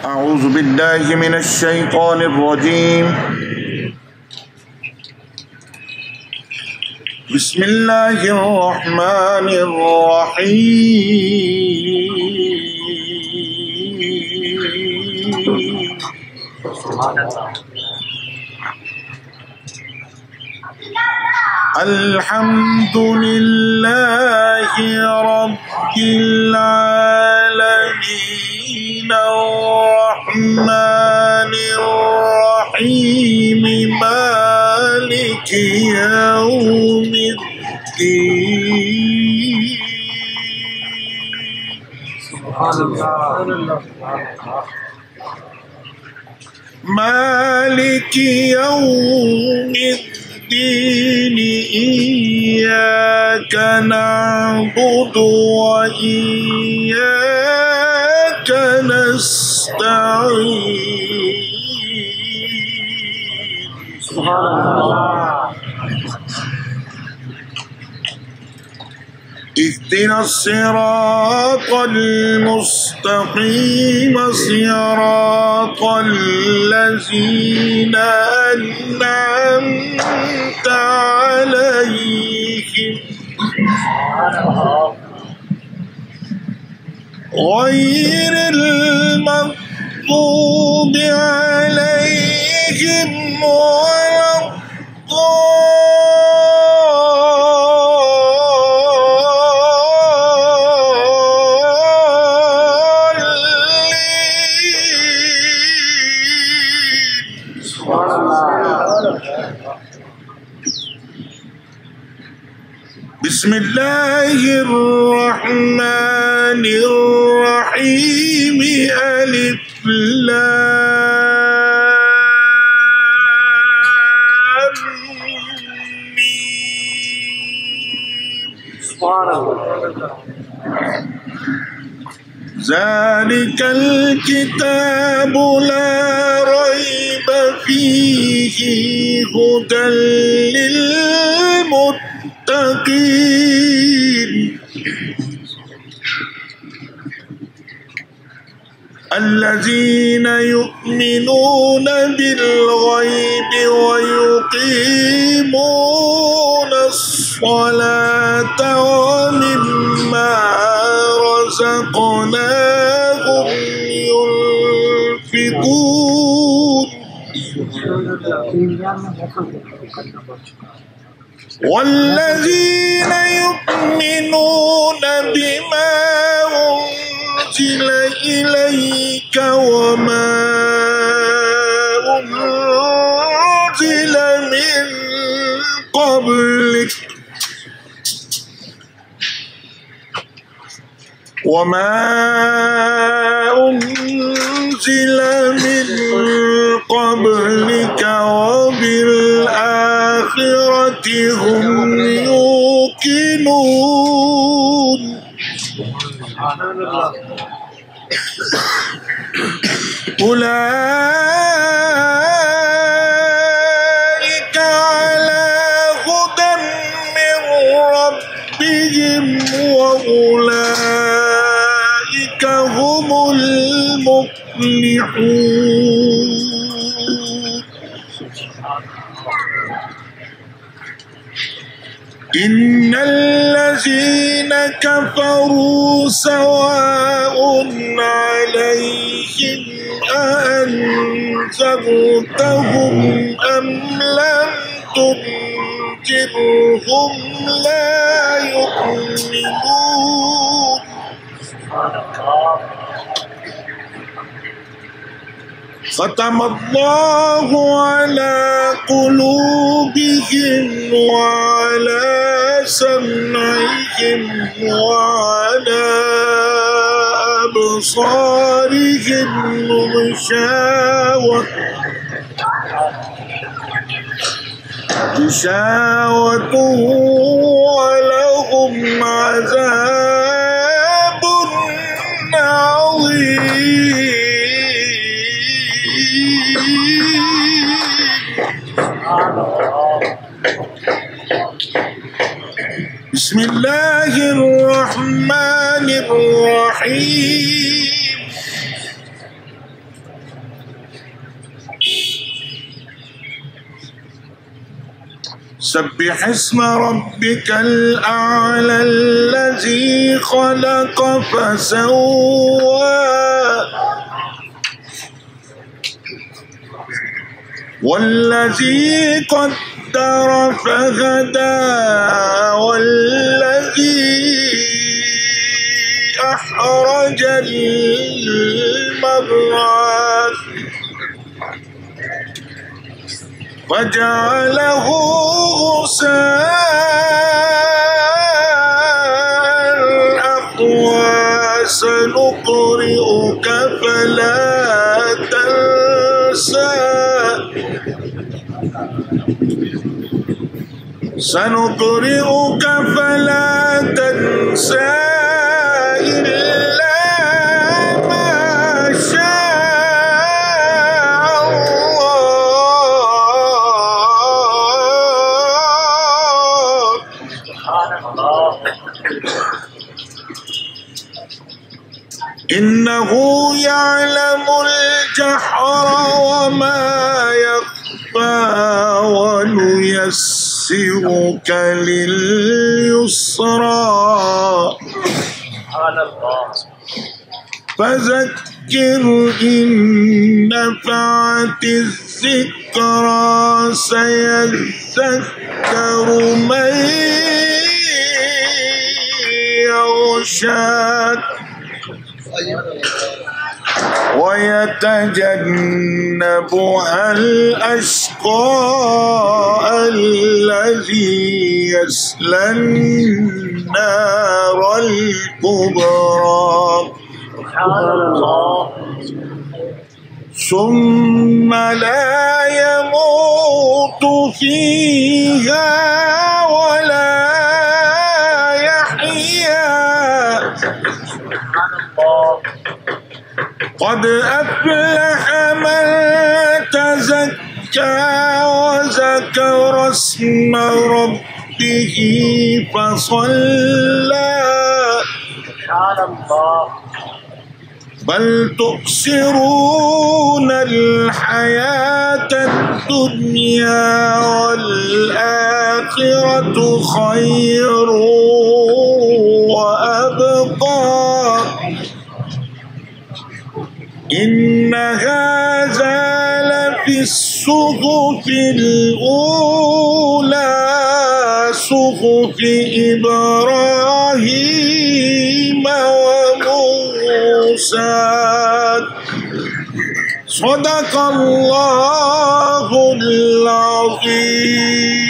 أعوذ بالله من الشيطان الرجيم. بسم الله الرحمن الرحيم. الحمد لله رب العالمين الرحمن الرحيم مالك يوم الدين. سبحان الله. مالك يوم الدين إياك نعبد وإياك نستعين. سبحان الله. اهدنا الصراط المستقيم صراط الذين أنعمت عليهم غير المغضوب عليهم ولا بسم الله الرحمن الرحيم. ألف لام ميم. سبحان الله. ذلك الكتاب لا ريب فيه هدى للمتقين الذين يؤمنون بالغيب ويقيمون الصلاة ومما رزقناهم ينفقون والذين يؤمنون بما أنزل إليك وما أنزل من قبلك وبالآخرة هم يوقنون. أولئك على هدى من ربهم وأولئك هم المفلحون. إن الذين كفروا سواء عليهم أأنذرتهم أم لم تنذرهم لا يؤمنون. ختم الله على قلوبهم وعلى سمعهم وعلى أبصارهم غشاوة ولهم عذاب عظيم. بسم الله الرحمن الرحيم. سبح اسم ربك الأعلى الذي خلق فسوى والذي قدر فهدى والذي أخرج المرعى فجعله غثاء أحوى سنقرئك فلا تنسى إلا ما شاء الله إنه يعلم الجهر وما يخفى ونيسرك لليسرى فذكر إن نفعت الذكرى سيذكر من يخشى ويتجنبها الأشقى الذي يصلى النار الكبرى ثم لا يموت فيها ولا يحيا قد أفلح من تزكى وذكر اسم ربه فصلى بل تؤثرون الحياة الدنيا والآخرة خير وأبقى إن هذا لفي الصحف الأولى صحف إبراهيم وموسى صدق الله العظيم.